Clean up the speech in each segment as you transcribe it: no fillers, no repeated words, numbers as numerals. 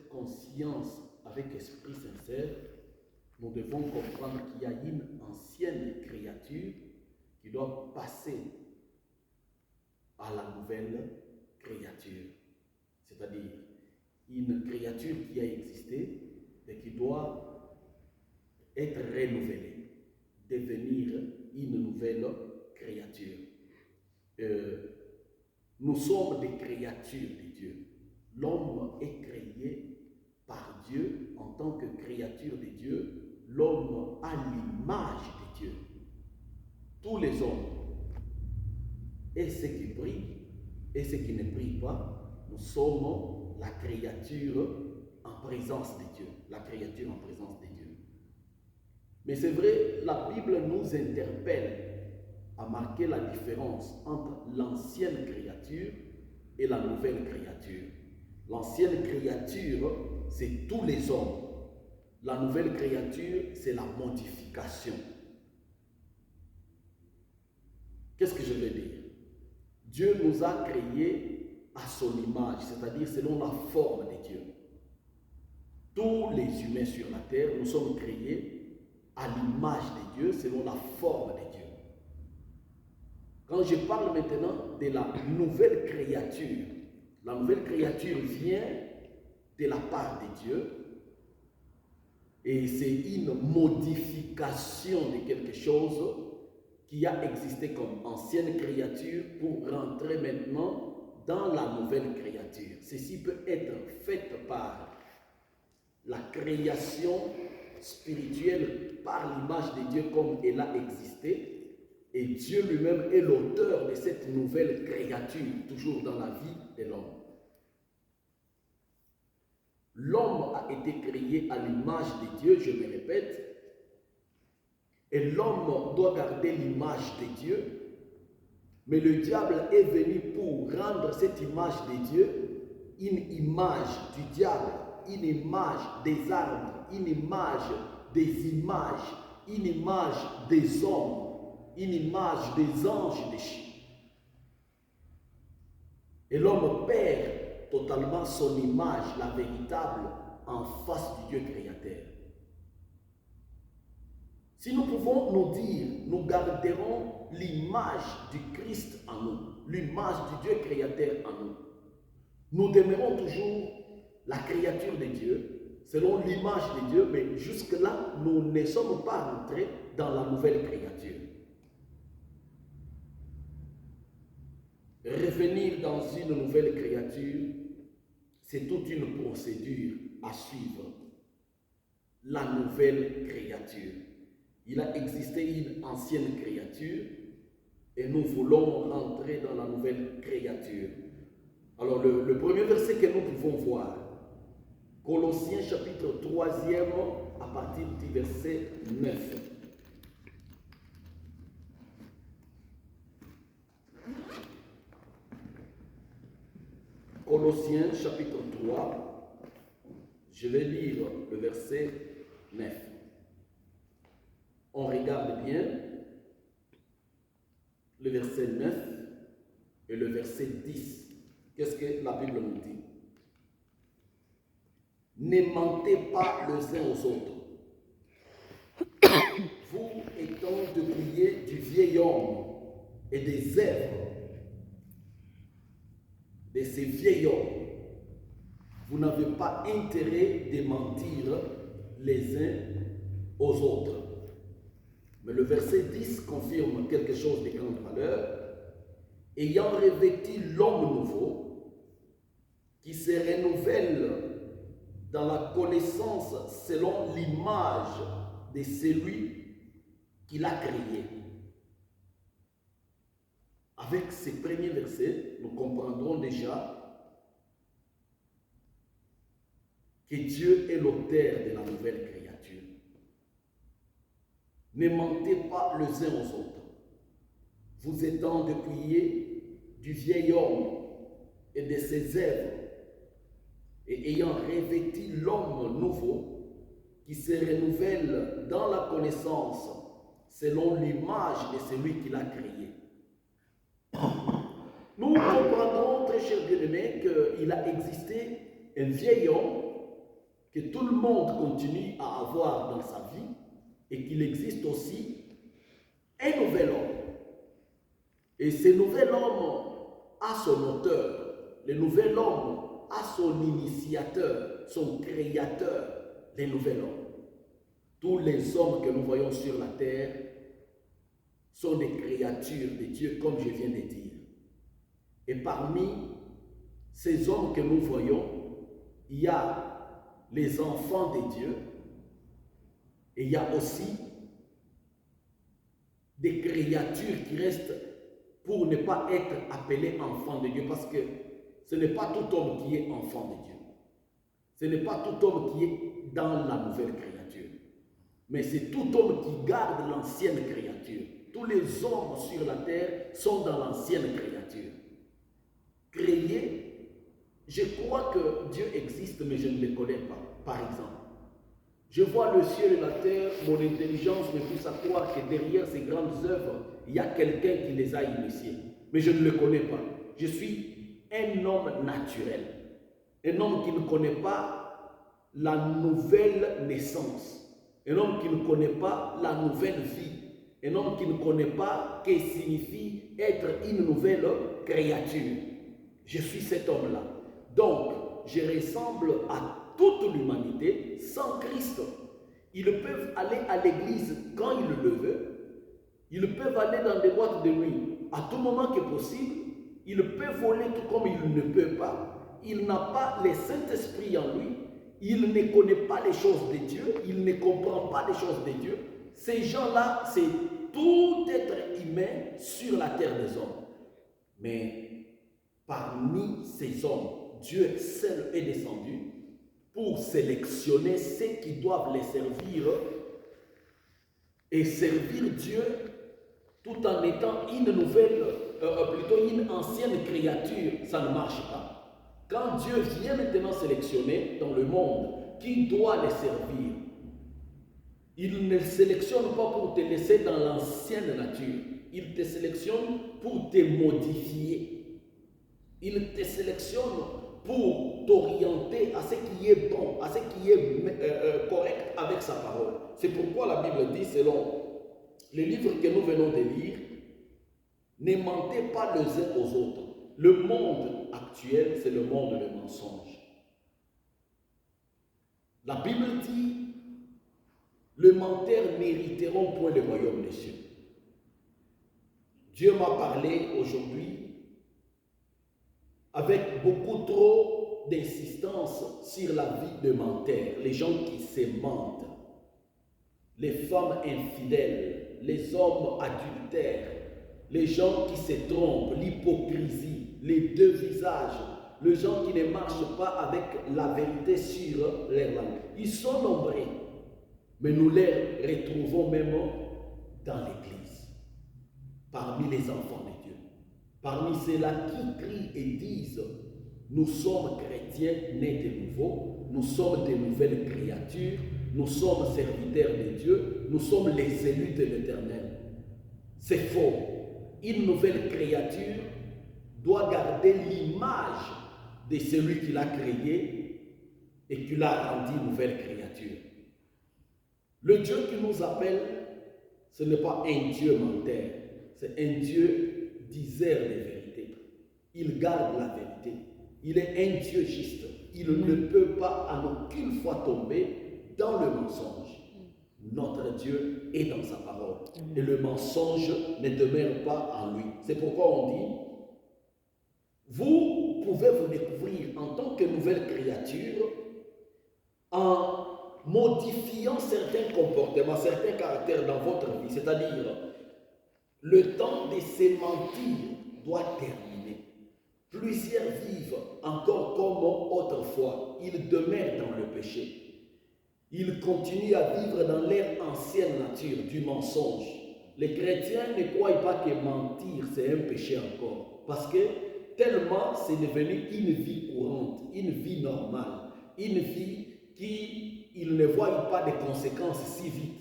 cette conscience avec esprit sincère, nous devons comprendre qu'il y a une ancienne créature qui doit passer à la nouvelle créature. C'est-à-dire une créature qui a existé et qui doit être renouvelée, devenir une nouvelle créature. Nous sommes des créatures de Dieu. L'homme est créé par Dieu en tant que créature de Dieu. L'homme a l'image de Dieu. Tous les hommes, et ceux qui brillent et ceux qui ne brillent pas, nous sommes la créature en présence de Dieu. La créature en présence de Dieu. Mais c'est vrai, la Bible nous interpelle à marquer la différence entre l'ancienne créature et la nouvelle créature. L'ancienne créature, c'est tous les hommes. La nouvelle créature, c'est la modification. Qu'est-ce que je veux dire? Dieu nous a créés à son image, c'est-à-dire selon la forme de Dieu. Tous les humains sur la terre, nous sommes créés à l'image de Dieu, selon la forme de Dieu. Quand je parle maintenant de la nouvelle créature vient de la part de Dieu et c'est une modification de quelque chose qui a existé comme ancienne créature pour rentrer maintenant dans la nouvelle créature. Ceci peut être fait par la création spirituelle par l'image de Dieu comme elle a existé. Et Dieu lui-même est l'auteur de cette nouvelle créature, toujours dans la vie de l'homme. L'homme a été créé à l'image de Dieu, je me répète, et l'homme doit garder l'image de Dieu, mais le diable est venu pour rendre cette image de Dieu une image du diable, une image des arbres, une image des images, une image des hommes, une image des anges déchus. Et l'homme perd totalement son image, la véritable, en face du Dieu créateur. Si nous pouvons nous dire, nous garderons l'image du Christ en nous, l'image du Dieu créateur en nous. Nous demeurons toujours la créature de Dieu, selon l'image de Dieu, mais jusque-là, nous ne sommes pas rentrés dans la nouvelle créature. Revenir dans une nouvelle créature, c'est toute une procédure à suivre. La nouvelle créature. Il a existé une ancienne créature et nous voulons rentrer dans la nouvelle créature. Alors le premier verset que nous pouvons voir, Colossiens chapitre 3e à partir du verset 9. Colossiens chapitre 3, je vais lire le verset 9. On regarde bien le verset 9 et le verset 10. Qu'est-ce que la Bible nous dit? Ne mentez pas les uns aux autres. Vous étant dépouillés du vieil homme et des œuvres de ces vieils hommes, vous n'avez pas intérêt de mentir les uns aux autres. Mais le verset 10 confirme quelque chose de grande valeur. Ayant revêtu l'homme nouveau, qui se renouvelle dans la connaissance selon l'image de celui qui l'a créé. Avec ces premiers versets, nous comprendrons déjà que Dieu est l'auteur de la nouvelle créature. Ne mentez pas les uns aux autres. Vous étant dépouillés du vieil homme et de ses œuvres, et ayant revêtu l'homme nouveau, qui se renouvelle dans la connaissance selon l'image de celui qui l'a créé. Nous comprendrons, très chers bien-aimés, qu'il a existé un vieil homme que tout le monde continue à avoir dans sa vie et qu'il existe aussi un nouvel homme. Et ce nouvel homme a son auteur, le nouvel homme a son initiateur, son créateur, le nouvel homme. Tous les hommes que nous voyons sur la terre sont des créatures de Dieu, comme je viens de dire. Et parmi ces hommes que nous voyons, il y a les enfants de Dieu et il y a aussi des créatures qui restent pour ne pas être appelés enfants de Dieu, parce que ce n'est pas tout homme qui est enfant de Dieu. Ce n'est pas tout homme qui est dans la nouvelle créature, mais c'est tout homme qui garde l'ancienne créature. Tous les hommes sur la terre sont dans l'ancienne créature. Créés, je crois que Dieu existe, mais je ne le connais pas. Par exemple, je vois le ciel et la terre, mon intelligence me pousse à croire que derrière ces grandes œuvres, il y a quelqu'un qui les a initiées. Mais je ne le connais pas. Je suis un homme naturel. Un homme qui ne connaît pas la nouvelle naissance. Un homme qui ne connaît pas la nouvelle vie. Un homme qui ne connaît pas ce que signifie être une nouvelle créature. Je suis cet homme-là. Donc, je ressemble à toute l'humanité sans Christ. Ils peuvent aller à l'église quand ils le veulent. Ils peuvent aller dans des boîtes de nuit à tout moment que possible. Ils peuvent voler tout comme ils ne peuvent pas. Il n'a pas le Saint-Esprit en lui. Il ne connaît pas les choses de Dieu. Il ne comprend pas les choses de Dieu. Ces gens-là, c'est tout être humain sur la terre des hommes. Mais parmi ces hommes, Dieu seul est descendu pour sélectionner ceux qui doivent les servir et servir Dieu tout en étant une nouvelle, plutôt une ancienne créature. Ça ne marche pas. Quand Dieu vient maintenant sélectionner dans le monde qui doit les servir, il ne sélectionne pas pour te laisser dans l'ancienne nature. Il te sélectionne pour te modifier. Il te sélectionne pour t'orienter à ce qui est bon, à ce qui est correct avec sa parole. C'est pourquoi la Bible dit, selon les livres que nous venons de lire, ne mentez pas les uns aux autres. Le monde actuel, c'est le monde du mensonge. La Bible dit, les menteurs n'hériteront point le royaume des cieux. Dieu m'a parlé aujourd'hui avec beaucoup trop d'insistance sur la vie de menteurs, les gens qui se mentent, les femmes infidèles, les hommes adultères, les gens qui se trompent, l'hypocrisie, les deux visages, les gens qui ne marchent pas avec la vérité sur leur langue. Ils sont nombreux, mais nous les retrouvons même dans l'Église, parmi les enfants de Dieu. Parmi ceux-là qui crient et disent, nous sommes chrétiens nés de nouveau, nous sommes de nouvelles créatures, nous sommes serviteurs de Dieu, nous sommes les élus de l'Éternel. C'est faux. Une nouvelle créature doit garder l'image de celui qui l'a créé et qui l'a rendu nouvelle créature. Le Dieu qui nous appelle, ce n'est pas un Dieu menteur, c'est un Dieu diseur de vérité. Il garde la vérité. Il est un Dieu juste. Il ne peut pas en aucune fois tomber dans le mensonge. Notre Dieu est dans sa parole. Et le mensonge ne demeure pas en lui. C'est pourquoi on dit, vous pouvez vous découvrir en tant que nouvelle créature en modifiant certains comportements, certains caractères dans votre vie. C'est-à-dire, le temps de se mentir doit terminer. Plusieurs vivent encore comme autrefois. Ils demeurent dans le péché. Ils continuent à vivre dans leur ancienne nature du mensonge. Les chrétiens ne croient pas que mentir, c'est un péché encore. Parce que tellement c'est devenu une vie courante, une vie normale, une vie qui, ils ne voient pas de conséquences si vite.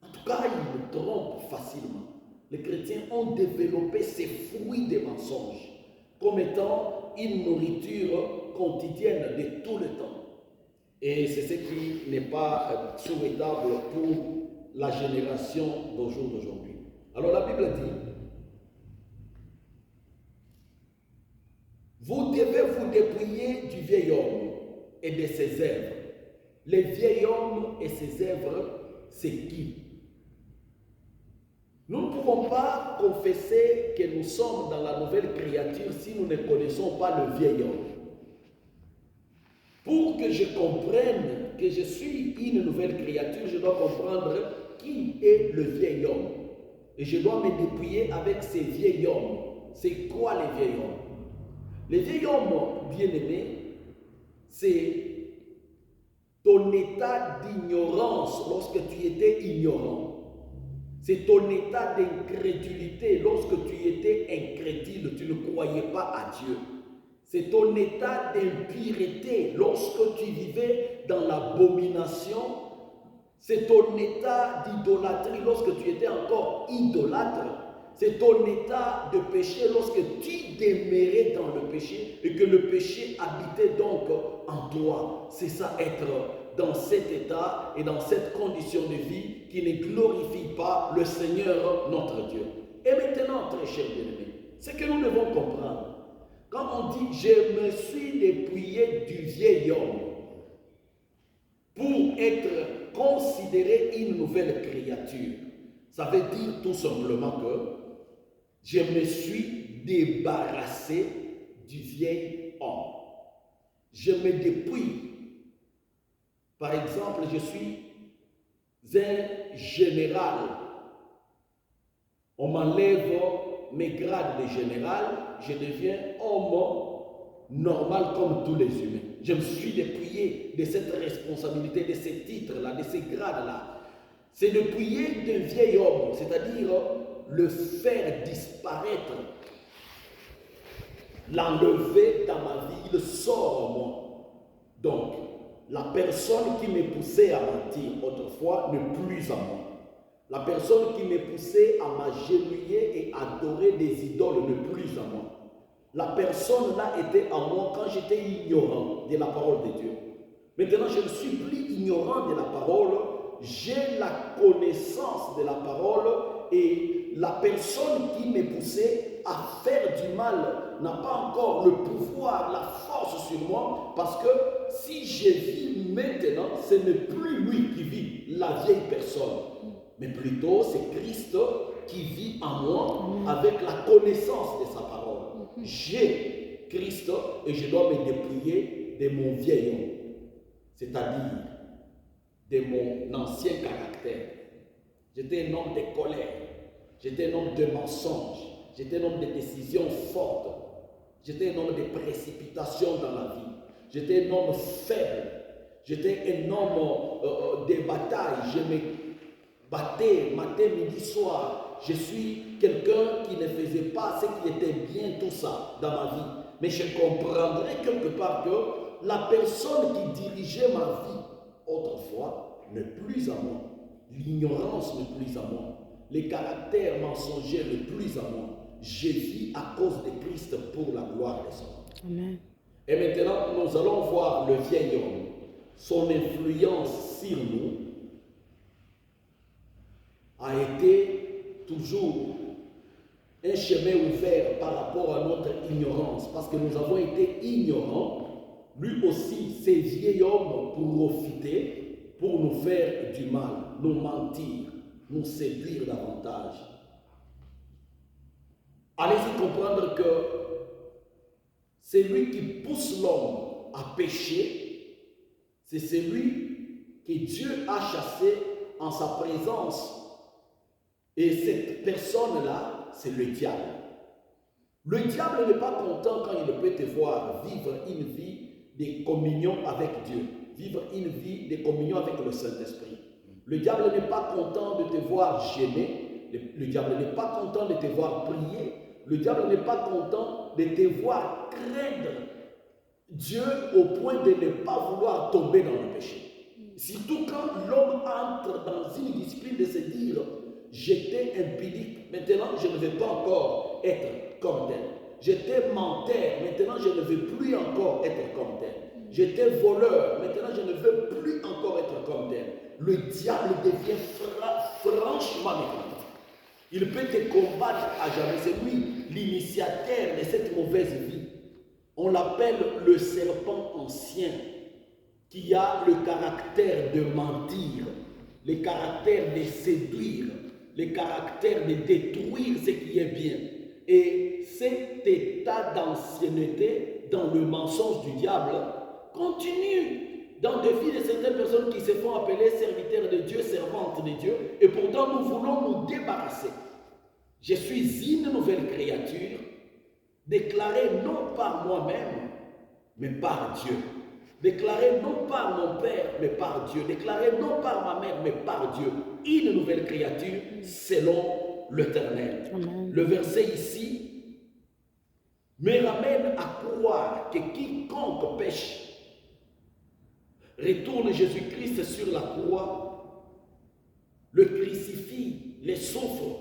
En tout cas, ils le trompent facilement. Les chrétiens ont développé ces fruits des mensonges comme étant une nourriture quotidienne de tout le temps. Et c'est ce qui n'est pas souhaitable pour la génération d'aujourd'hui. Alors la Bible dit, vous devez vous dépouiller du vieil homme et de ses œuvres. Le vieil homme et ses œuvres, c'est qui? Nous ne pouvons pas confesser que nous sommes dans la nouvelle créature si nous ne connaissons pas le vieil homme. Pour que je comprenne que je suis une nouvelle créature, je dois comprendre qui est le vieil homme. Et je dois me dépouiller avec ces vieils hommes. C'est quoi les vieils hommes? Les vieils hommes, bien-aimés, c'est ton état d'ignorance lorsque tu étais ignorant. C'est ton état d'incrédulité lorsque tu étais incrédule, tu ne croyais pas à Dieu. C'est ton état d'impureté lorsque tu vivais dans l'abomination. C'est ton état d'idolâtrie lorsque tu étais encore idolâtre. C'est ton état de péché lorsque tu demeurais dans le péché et que le péché habitait donc en toi. C'est ça, être dans cet état et dans cette condition de vie qui ne glorifie pas le Seigneur notre Dieu. Et maintenant, très chers bien-aimés, ce que nous devons comprendre, quand on dit « je me suis dépouillé du vieil homme » pour être considéré une nouvelle créature, ça veut dire tout simplement que je me suis débarrassé du vieil homme. Je me dépouille. Par exemple, je suis un général. On m'enlève mes grades de général, je deviens homme normal comme tous les humains. Je me suis dépouillé de cette responsabilité, de ces titres-là, de ces grades-là. C'est dépouiller d'un vieil homme, c'est-à-dire le faire disparaître, l'enlever dans ma vie, il sort en moi. Donc, la personne qui me poussait à mentir autrefois n'est plus à moi. La personne qui me poussait à m'agenouiller et adorer des idoles n'est plus à moi. La personne là était en moi quand j'étais ignorant de la parole de Dieu. Maintenant, je ne suis plus ignorant de la parole, j'ai la connaissance de la parole et la personne qui me poussait à faire du mal n'a pas encore le pouvoir, la force sur moi, parce que si je vis maintenant, ce n'est plus lui qui vit, la vieille personne, mais plutôt c'est Christ qui vit en moi avec la connaissance de sa parole. J'ai Christ et je dois me dépouiller de mon vieil homme, c'est-à-dire de mon ancien caractère. J'étais un homme de colère, j'étais un homme de mensonge, j'étais un homme de décisions fortes, j'étais un homme de précipitation dans la vie, j'étais un homme faible, j'étais un homme de bataille, je me battais matin, midi, soir. Je suis quelqu'un qui ne faisait pas ce qui était bien, tout ça, dans ma vie. Mais je comprendrais quelque part que la personne qui dirigeait ma vie autrefois n'est plus à moi. L'ignorance n'est plus à moi. Les caractères mensongers n'est plus à moi. Je vis à cause de Christ pour la gloire de son nom. Amen. Et maintenant, nous allons voir le vieil homme, son influence sur nous a été toujours un chemin ouvert par rapport à notre ignorance, parce que nous avons été ignorants. Lui aussi, ces vieils hommes profitaient pour nous faire du mal, nous mentir, nous séduire davantage. Allez-y comprendre que c'est lui qui pousse l'homme à pécher, c'est celui que Dieu a chassé en sa présence. Et cette personne-là, c'est le diable. Le diable n'est pas content quand il peut te voir vivre une vie de communion avec Dieu, vivre une vie de communion avec le Saint-Esprit. Le diable n'est pas content de te voir gêner, le diable n'est pas content de te voir prier, le diable n'est pas content de te voir craindre Dieu au point de ne pas vouloir tomber dans le péché. Surtout quand l'homme entre dans une discipline de se dire j'étais impudique, maintenant je ne vais pas encore être comme tel. J'étais menteur, maintenant je ne veux plus encore être comme tel. J'étais voleur. Maintenant, je ne veux plus encore être comme tel. Le diable devient franchement mécontent. Il peut te combattre à jamais. C'est lui l'initiateur de cette mauvaise vie. On l'appelle le serpent ancien, qui a le caractère de mentir, le caractère de séduire, le caractère de détruire ce qui est bien. Et cet état d'ancienneté dans le mensonge du diable continue dans des vies de certaines personnes qui se font appeler serviteurs de Dieu, servantes de Dieu, et pourtant nous voulons nous débarrasser. Je suis une nouvelle créature, déclarée non par moi-même, mais par Dieu. Déclarée non par mon Père, mais par Dieu. Déclarée non par ma mère, mais par Dieu. Une nouvelle créature selon l'Éternel. Le verset ici me ramène à croire que quiconque pêche retourne Jésus-Christ sur la croix, le crucifie, le souffre,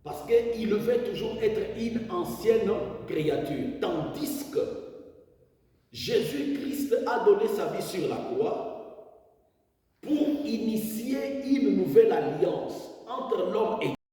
parce qu'il veut toujours être une ancienne créature. Tandis que Jésus-Christ a donné sa vie sur la croix pour initier une nouvelle alliance entre l'homme et